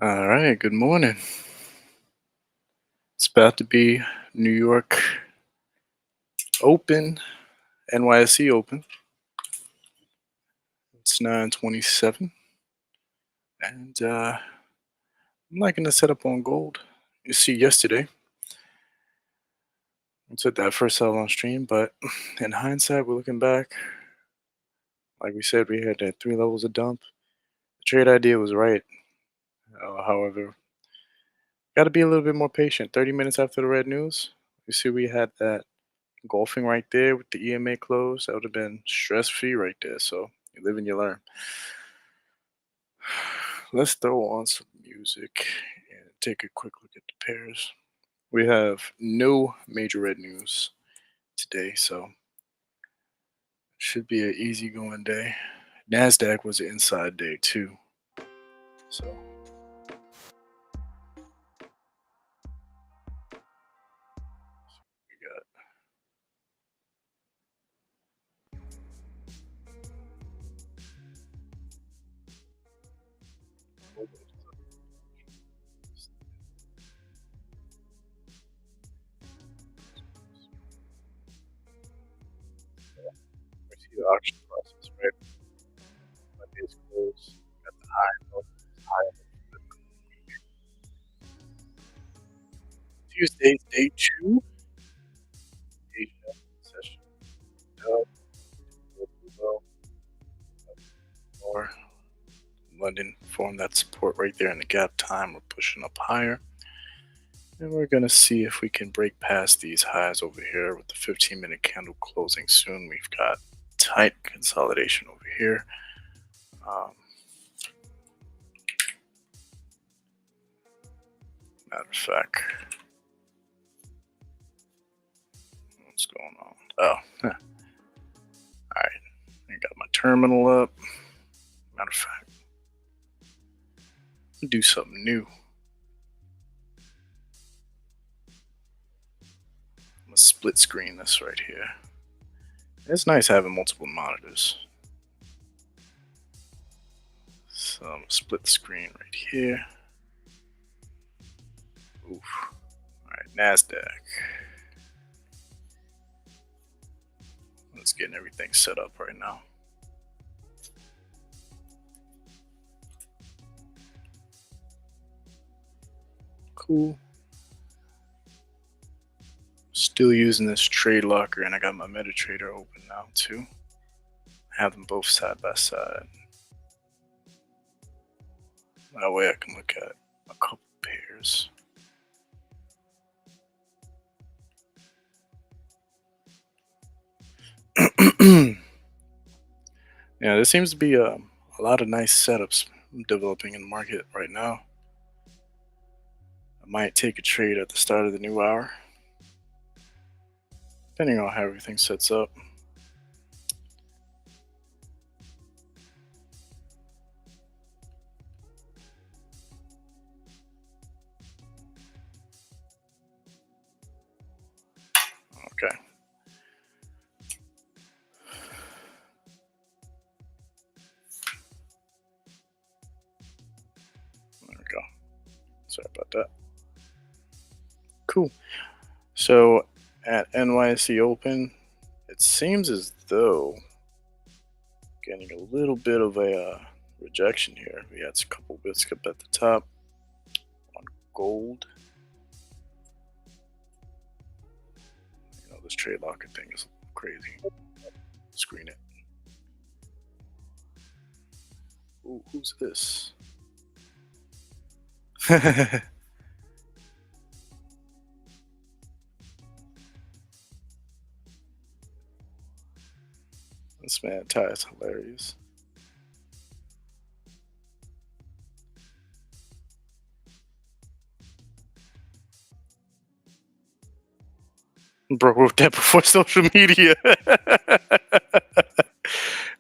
All right, good morning. It's about to be New York Open, NYSE Open. It's 9:27, and I'm not going to set up on gold. You see, yesterday I took that first sell on stream, but in hindsight, we're looking back. Like we said, we had that 3 levels of dump. The trade idea was right. However, got to be a little bit more patient. 30 minutes after the red news, you see, we had that golfing right there with the EMA close. That would have been stress free right there. So you live and you learn. Let's throw on some music and take a quick look at the pairs. We have no major red news today, so should be an easygoing day. Nasdaq was an inside day too, so we got we see the auction process, right? Monday's close, got the high, low, high. Tuesday's day two, Asia session. Up, low, or London formed that support right there in the gap time. We're pushing up higher. And we're going to see if we can break past these highs over here with the 15-minute candle closing soon. We've got tight consolidation over here. Matter of fact, what's going on? Oh, all right. I got my terminal up. Matter of fact, do something new. I'm going to split screen this right here. It's nice having multiple monitors. So I'm going to split the screen right here. Oof. All right, NASDAQ. Let's get everything set up right now. Cool. Still using this trade locker, and I got my MetaTrader open now too. Have them both side by side. That way I can look at a couple pairs. Yeah, there seems to be a lot of nice setups developing in the market right now. I might take a trade at the start of the new hour, depending on how everything sets up. Okay. There we go. Sorry about that. Cool. So at NYSE Open, it seems as though getting a little bit of a rejection here. We had a couple bits up at the top on gold. You know, this trade locker thing is crazy. Screen it. Ooh, who's this? This man Ty is hilarious. Bro wrote that before social media.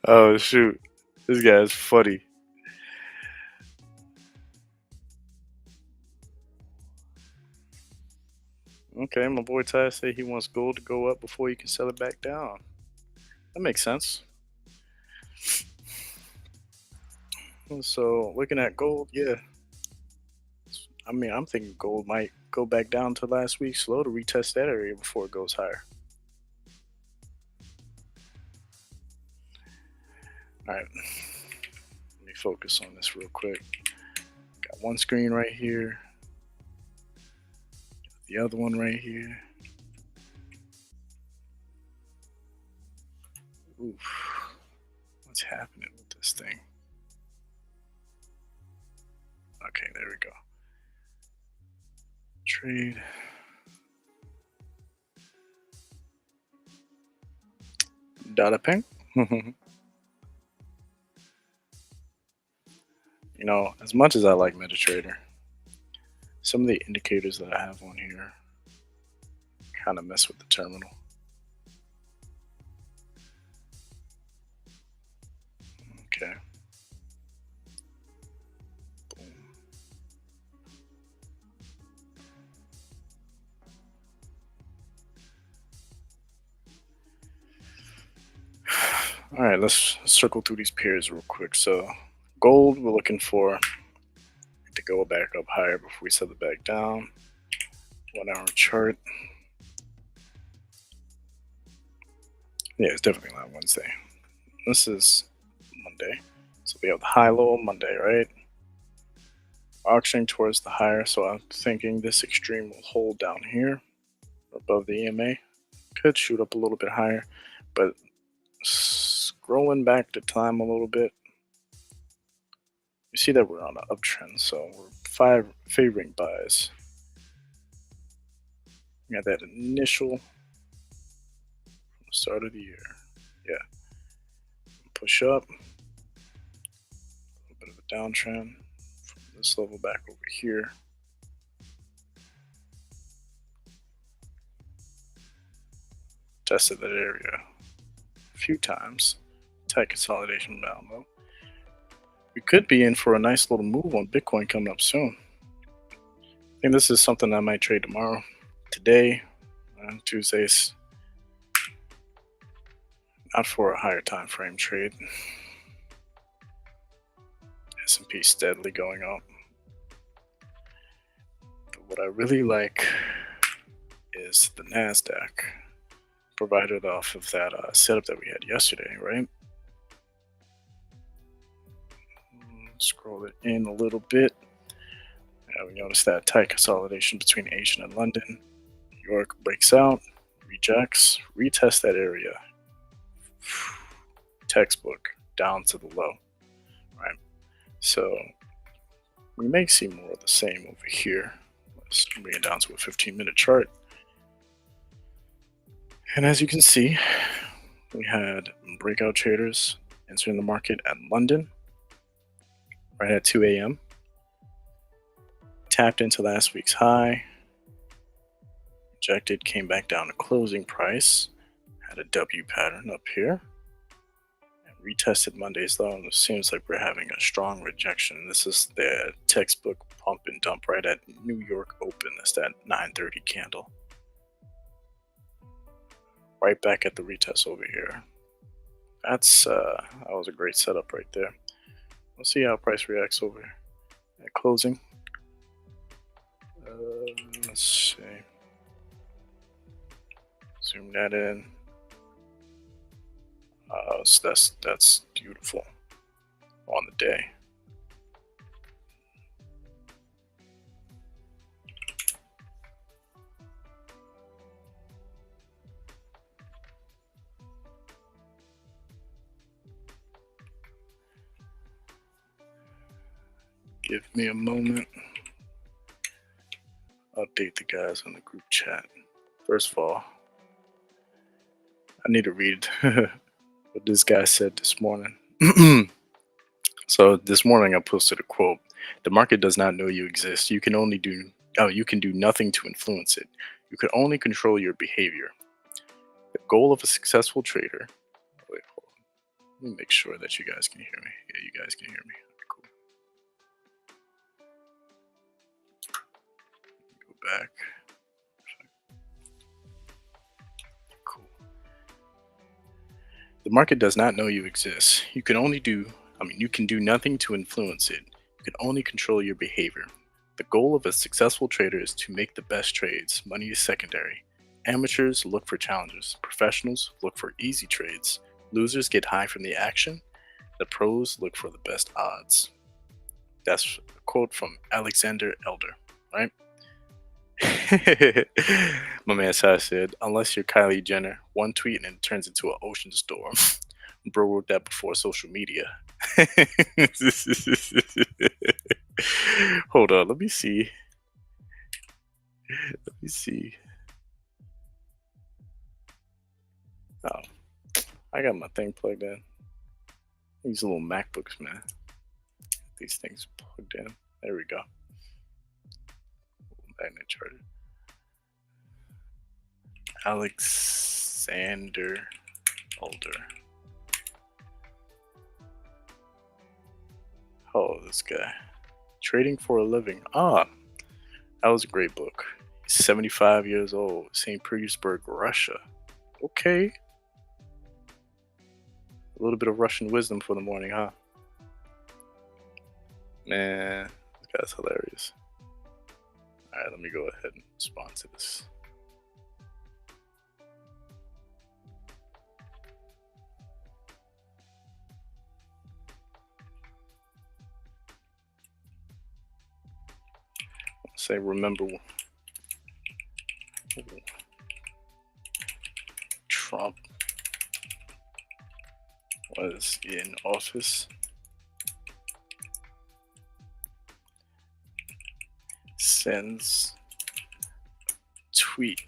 Oh shoot, this guy is funny. Okay, my boy Ty said he wants gold to go up before he can sell it back down. That makes sense. So looking at gold, yeah, I mean, I'm thinking gold might go back down to last week's low to retest that area before it goes higher. All right, let me focus on this real quick. Got one screen right here, the other one right here. Oof, what's happening with this thing? Okay, there we go. Trade. Data ping. You know, as much as I like MetaTrader, some of the indicators that I have on here kind of mess with the terminal. Okay. Boom. All right, let's circle through these pairs real quick. So, gold, we're looking for to go back up higher before we set it back down. 1 hour chart. Yeah, it's definitely not Wednesday. This is Monday. So we have the high low Monday, right? Auctioning towards the higher, so I'm thinking this extreme will hold down here above the EMA. Could shoot up a little bit higher, but scrolling back to time a little bit, you see that we're on an uptrend, so we're favoring buys. We got that initial from the start of the year. Yeah. Push up. A little bit of a downtrend from this level back over here. Tested that area a few times. Tight consolidation down low. We could be in for a nice little move on Bitcoin coming up soon. I think this is something I might trade tomorrow. Today, Tuesdays, not for a higher time frame trade. S&P steadily going up. But what I really like is the NASDAQ, provided off of that setup that we had yesterday, right? Scroll it in a little bit. We notice that tight consolidation between Asia and London. New York breaks out, rejects, retest that area. Textbook down to the low, right? So we may see more of the same over here. Let's bring it down to a 15-minute chart. And as you can see, we had breakout traders entering the market at London right at 2 a.m. Tapped into last week's high, rejected, came back down to closing price, had a W pattern up here, and retested Monday's low. And it seems like we're having a strong rejection. This is the textbook pump and dump right at New York Open. That's that 930 candle. Right back at the retest over here. That was a great setup right there. We'll see how price reacts over at closing. Let's see. Zoom that in. So that's beautiful on the day. Give me a moment. Update the guys on the group chat. First of all, I need to read what this guy said this morning. So this morning I posted a quote: "The market does not know you exist. You can do nothing to influence it. You can only control your behavior. The goal of a successful trader." Wait, hold on. Let me make sure that you guys can hear me. Yeah, you guys can hear me. Cool. Go back. Cool. The market does not know you exist. You can do nothing to influence it. You can only control your behavior. The goal of a successful trader is to make the best trades. Money is secondary. Amateurs look for challenges. Professionals look for easy trades. Losers get high from the action. The pros look for the best odds. That's a quote from Alexander Elder, right? My man Sai said, unless you're Kylie Jenner, one tweet and it turns into an ocean storm. Bro wrote that before social media. Hold on, let me see. Let me see. Oh, I got my thing plugged in. These little MacBooks, man. These things plugged in. There we go. Magnet charger. Alexander Older. Oh, this guy. Trading for a Living. Ah, that was a great book. He's 75 years old. St. Petersburg, Russia. Okay. A little bit of Russian wisdom for the morning, huh? Man, this guy's hilarious. Alright, let me go ahead and respond to this. Say, remember Trump was in office. Sends tweet.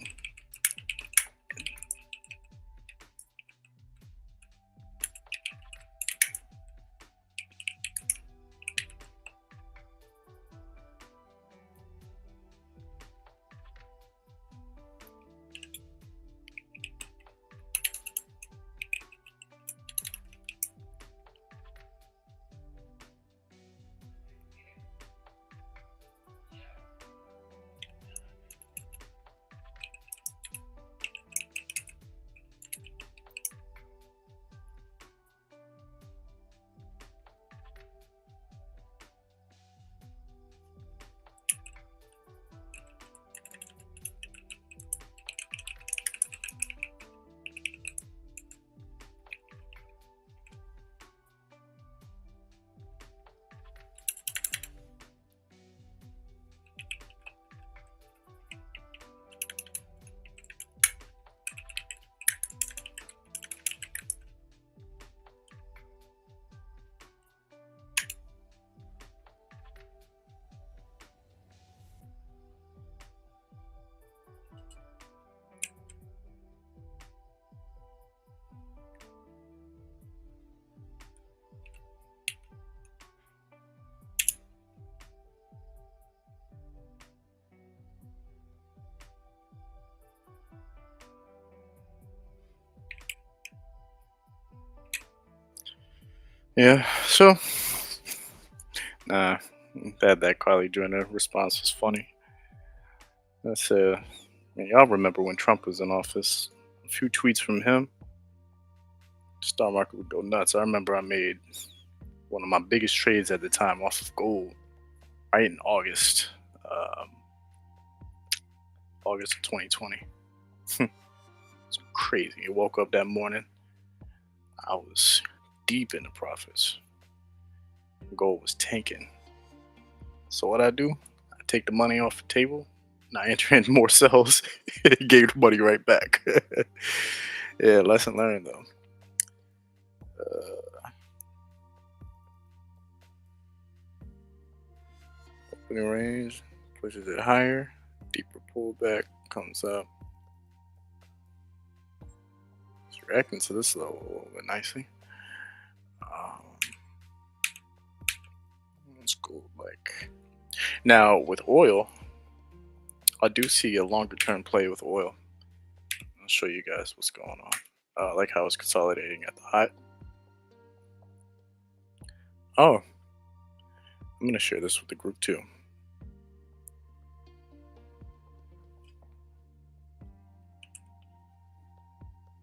Yeah, so that Kylie Jenner response was funny. That's man, y'all remember when Trump was in office? A few tweets from him, stock market would go nuts. I remember I made one of my biggest trades at the time off of gold, right in August, um, August of 2020. It's crazy. I woke up that morning, I was deep in the profits. Gold was tanking. So what I do? I take the money off the table and I enter in more sells. It gave the money right back. Yeah, lesson learned though. Opening range pushes it higher. Deeper pullback comes up. It's reacting to this level a little bit nicely. Let's go like now with oil. I do see a longer term play with oil. I'll show you guys what's going on. I like how it's consolidating at the high. Oh, I'm gonna share this with the group too.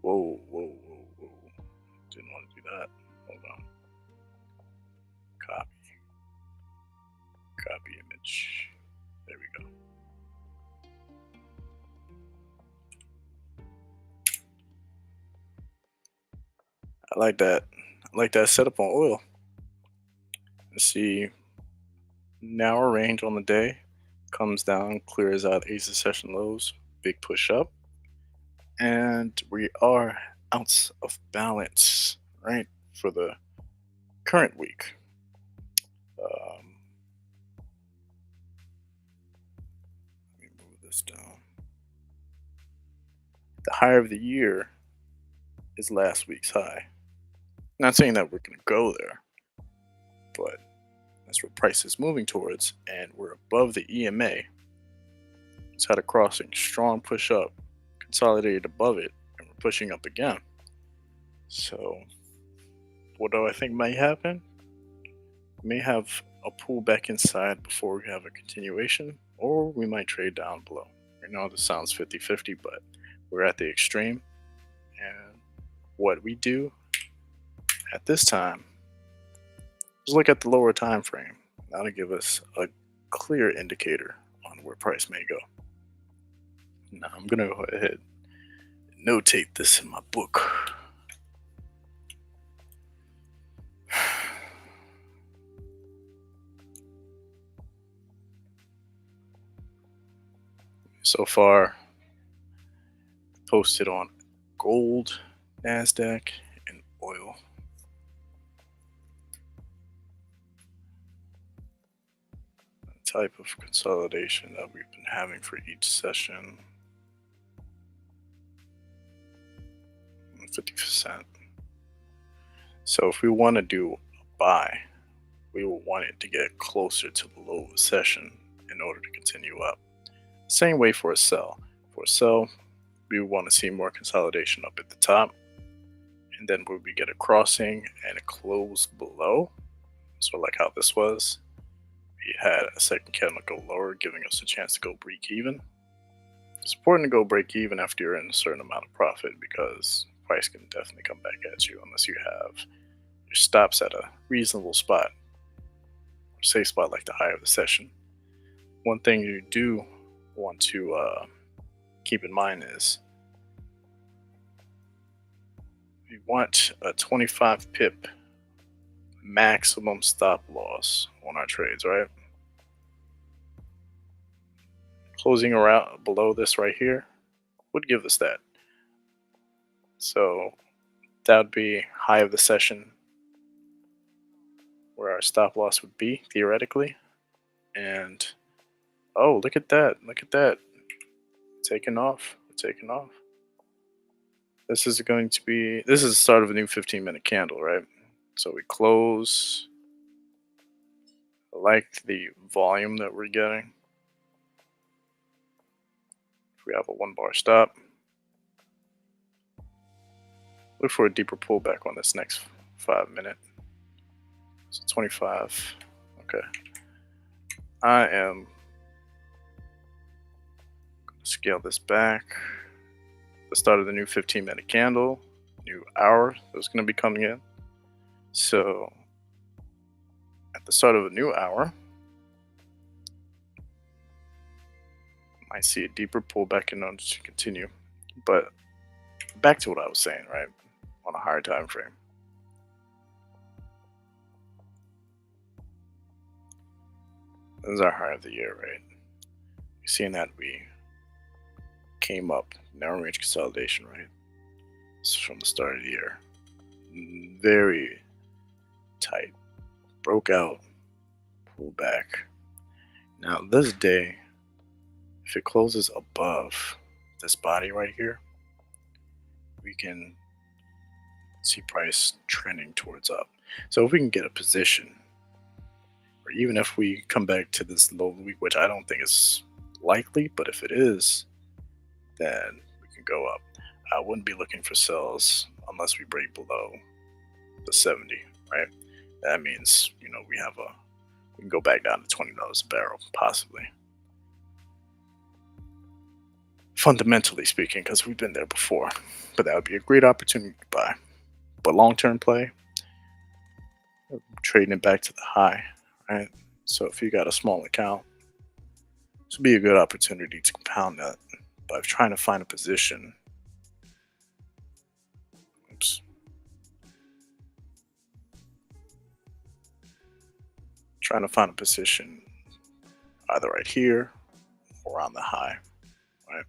Whoa, whoa, whoa, whoa. Didn't want to do that. Hold on. Copy. Copy image. There we go. I like that. I like that setup on oil. Let's see. Narrow range on the day comes down, clears out ace of session lows, big push up, and we are out of balance, right, for the current week. Um, Let me move this down. The high of the year is last week's high. Not saying that we're going to go there, but that's where price is moving towards, and we're above the EMA. It's had a crossing, strong push up, consolidated above it, and we're pushing up again. So, what do I think might happen? We may have a pullback inside before we have a continuation, or we might trade down below. I know this sounds 50-50, but we're at the extreme. And what we do at this time is look at the lower time frame. That'll give us a clear indicator on where price may go. Now I'm gonna go ahead and notate this in my book. So far, posted on gold, NASDAQ, and oil. The type of consolidation that we've been having for each session. 50%. So if we want to do a buy, we will want it to get closer to the low of the session in order to continue up. Same way for a sell. For a sell, we want to see more consolidation up at the top. And then when we get a crossing and a close below, so like how this was, we had a second candle go lower, giving us a chance to go break even. It's important to go break even after you're in a certain amount of profit, because price can definitely come back at you unless you have your stops at a reasonable spot, or safe spot like the high of the session. One thing you do want to keep in mind is you want a 25 pip maximum stop loss on our trades, right? Closing around below this right here would give us that. So that would be high of the session where our stop loss would be theoretically. And oh, look at that. Look at that. Taking off. Taking off. This is going to be, this is the start of a new 15-minute candle, right? So we close. I like the volume that we're getting. If we have a 1-bar stop, look for a deeper pullback on this next 5-minute. So 25. Okay. I am going to scale this back. The start of the new 15-minute candle, new hour that's going to be coming in. So at the start of a new hour, might see a deeper pullback in order to continue. But back to what I was saying, right? On a higher time frame. This is our high of the year, right? You're seeing that we came up, narrow range consolidation, right? This is from the start of the year. Very tight. Broke out, pulled back. Now this day, if it closes above this body right here, we can see price trending towards up. So if we can get a position, or even if we come back to this low week, which I don't think is likely, but if it is, then we can go up. I wouldn't be looking for sells unless we break below the 70, right? That means, you know, we can go back down to $20 a barrel, possibly. Fundamentally speaking, because we've been there before, but that would be a great opportunity to buy. But long-term play, trading it back to the high, right? So if you got a small account, This would be a good opportunity to compound that by trying to find a position. Oops. Trying to find a position either right here or on the high, right?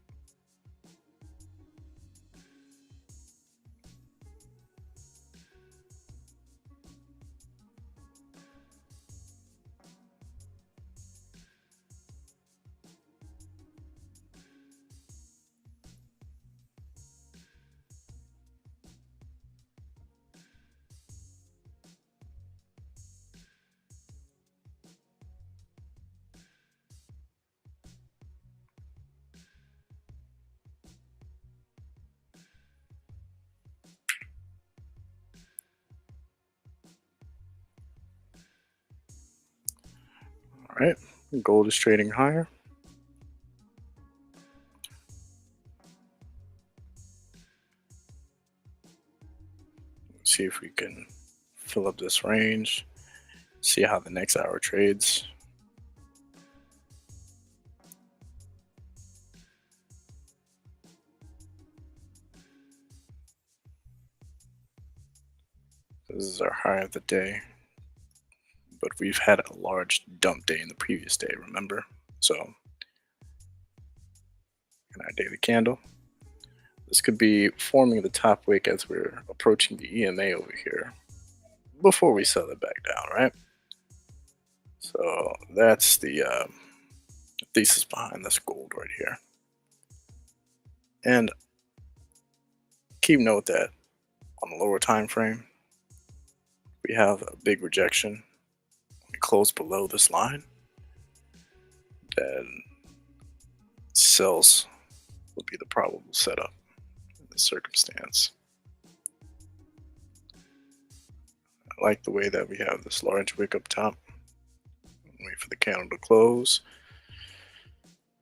All right, gold is trading higher. Let's see if we can fill up this range, see how the next hour trades. This is our high of the day, but we've had a large dump day in the previous day, remember? So, in our daily candle, this could be forming the top wick as we're approaching the EMA over here before we sell it back down, right? So that's the thesis behind this gold right here. And keep note that on the lower time frame, we have a big rejection. We close below this line, then sells will be the probable setup in this circumstance. I like the way that we have this large wick up top. Wait for the candle to close.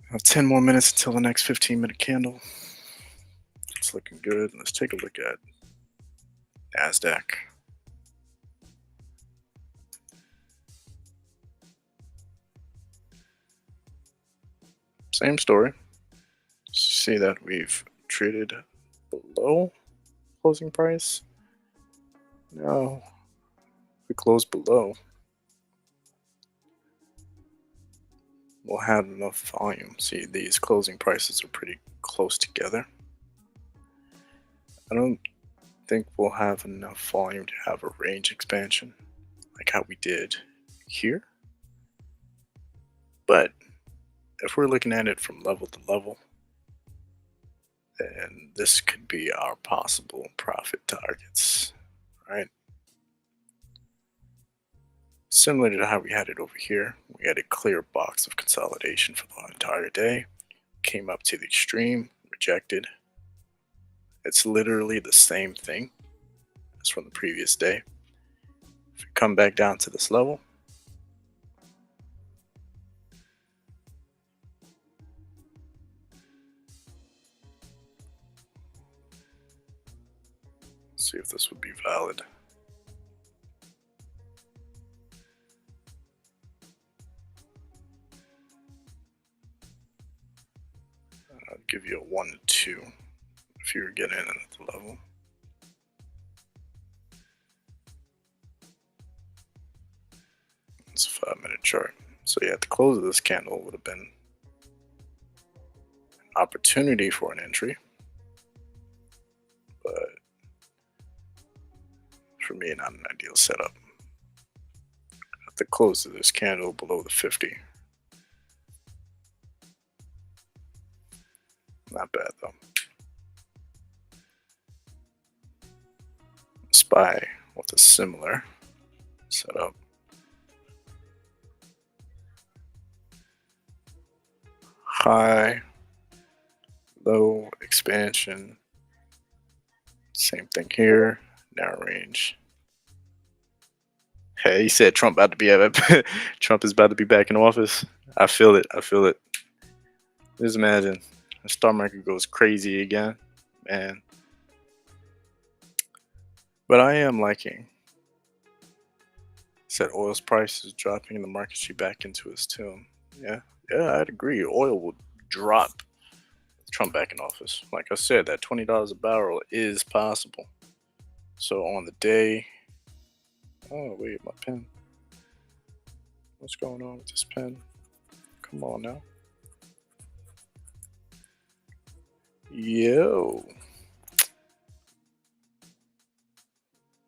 We have 10 more minutes until the next 15-minute candle. It's looking good. Let's take a look at NASDAQ. Same story. See that we've traded below closing price. Now we close below. We'll have enough volume. See, these closing prices are pretty close together. I don't think we'll have enough volume to have a range expansion like how we did here. But if we're looking at it from level to level, then this could be our possible profit targets, right? Similar to how we had it over here, we had a clear box of consolidation for the entire day, came up to the extreme, rejected. It's literally the same thing as from the previous day. If we come back down to this level, see if this would be valid. I'll give you a 1 to 2 if you were getting in at the level. It's a 5-minute chart. So yeah, at the close of this candle would have been an opportunity for an entry, but for me, not an ideal setup. At the close of this candle below the 50. Not bad though. SPY with a similar setup. High, low, expansion. Same thing here, narrow range. Hey, he said Trump about to be Trump is about to be back in office. I feel it. I feel it. Just imagine the stock market goes crazy again, man. But I am liking. Said oil's price is dropping and the market should be back into its tune. Yeah, Yeah, I'd agree. Oil would drop with Trump back in office. Like I said, that $20 a barrel is possible. So on the day, oh wait, my pen. What's going on with this pen? Come on now. Yo,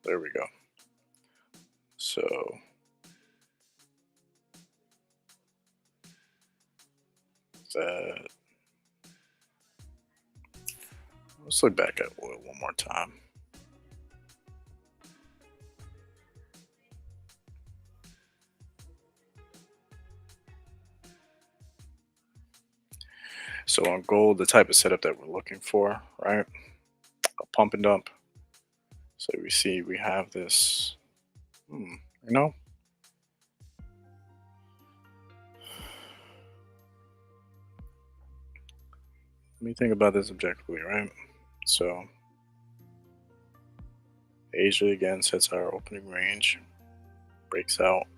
there we go. So that let's look back at oil one more time. So on gold, the type of setup that we're looking for, right? A pump and dump. So we see we have this, you know, let me think about this objectively, right? So Asia again sets our opening range, breaks out,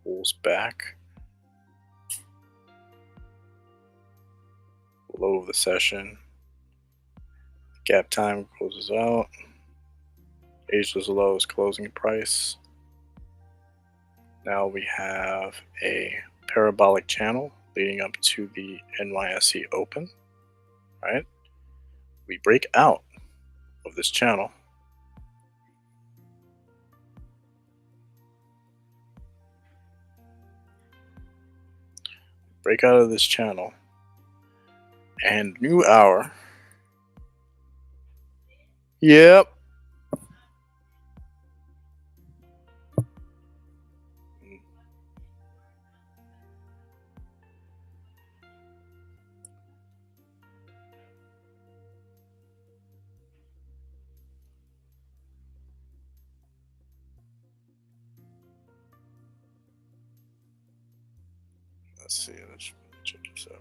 pulls back, low of the session, gap time closes out, Asia's low is closing price. Now we have a parabolic channel leading up to the NYSE open, right? We break out of this channel. Break out of this channel and new hour. Yep. Let's see. Let's check this out.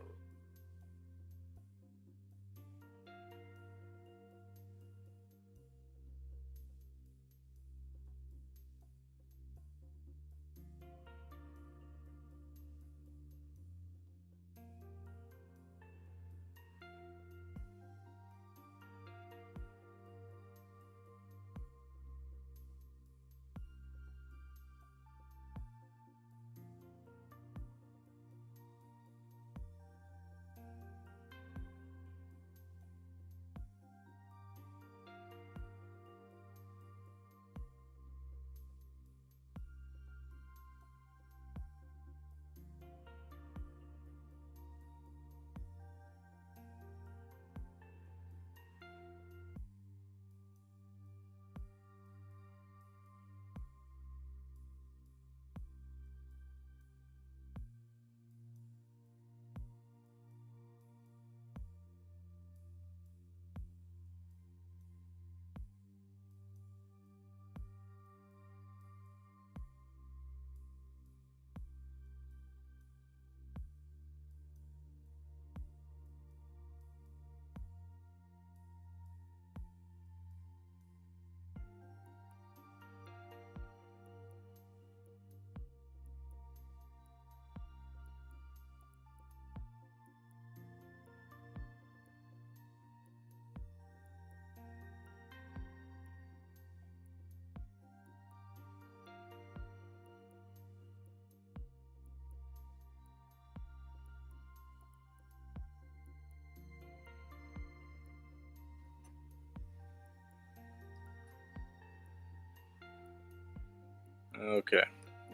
Okay.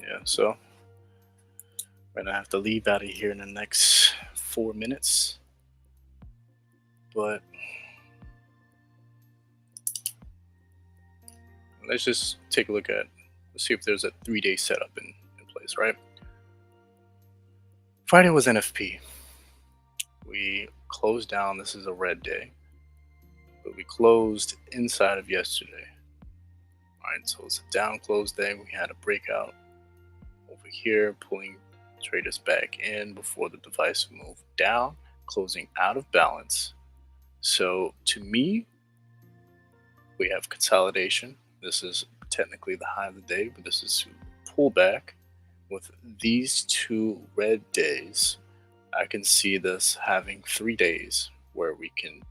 Yeah. So I'm gonna have to leave out of here in the next 4 minutes. But let's just take a look at, let's see if there's a 3-day setup in place, right? Friday was NFP. We closed down. This is a red day, but we closed inside of yesterday. All right, so it's a down close day. We had a breakout over here, pulling traders back in before the device moved down, closing out of balance. So to me, we have consolidation. This is technically the high of the day, but this is pullback. With these two red days, I can see this having 3 days where we can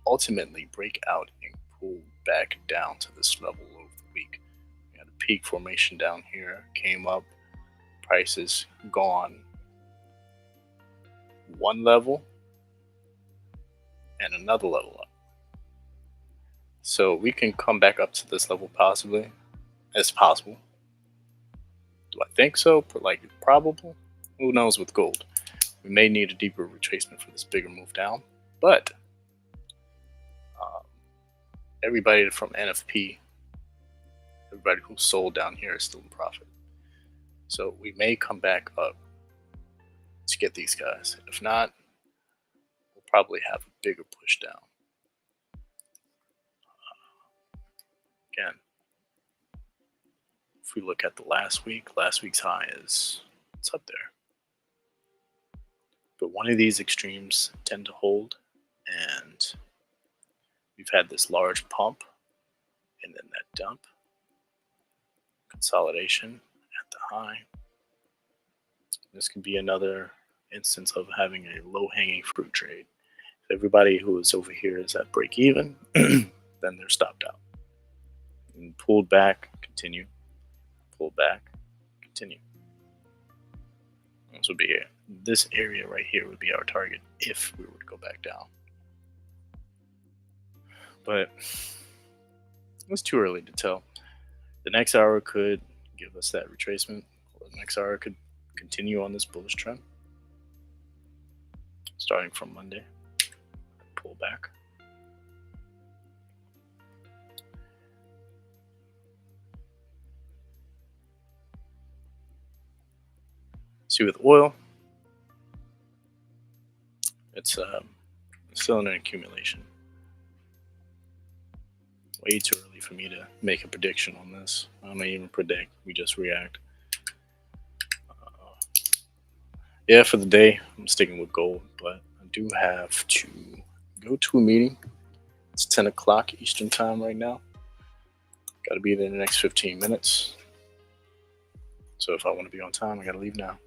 ultimately break out and pull back down to this level over the week. We had a peak formation down here, came up, prices gone one level and another level up. So we can come back up to this level possibly. It's possible. Do I think so? Like probable? Who knows with gold? We may need a deeper retracement for this bigger move down, but um, everybody from NFP, everybody who sold down here is still in profit. So we may come back up to get these guys. If not, we'll probably have a bigger push down. Again, if we look at the last week's high is it's up there. But one of these extremes tend to hold, and we've had this large pump and then that dump, consolidation at the high. This could be another instance of having a low-hanging fruit trade. If everybody who is over here is at break even, then they're stopped out. And pulled back, continue. Pull back, continue. This would be here. This area right here would be our target if we were to go back down. But it's too early to tell. The next hour could give us that retracement, or the next hour could continue on this bullish trend. Starting from Monday, pull back. See with oil, it's still in an accumulation. Way too early for me to make a prediction on this. I don't even predict, we just react. Yeah, for the day, I'm sticking with gold, but I do have to go to a meeting. It's 10 o'clock Eastern time right now. Got to be there in the next 15 minutes. So if I want to be on time, I got to leave now.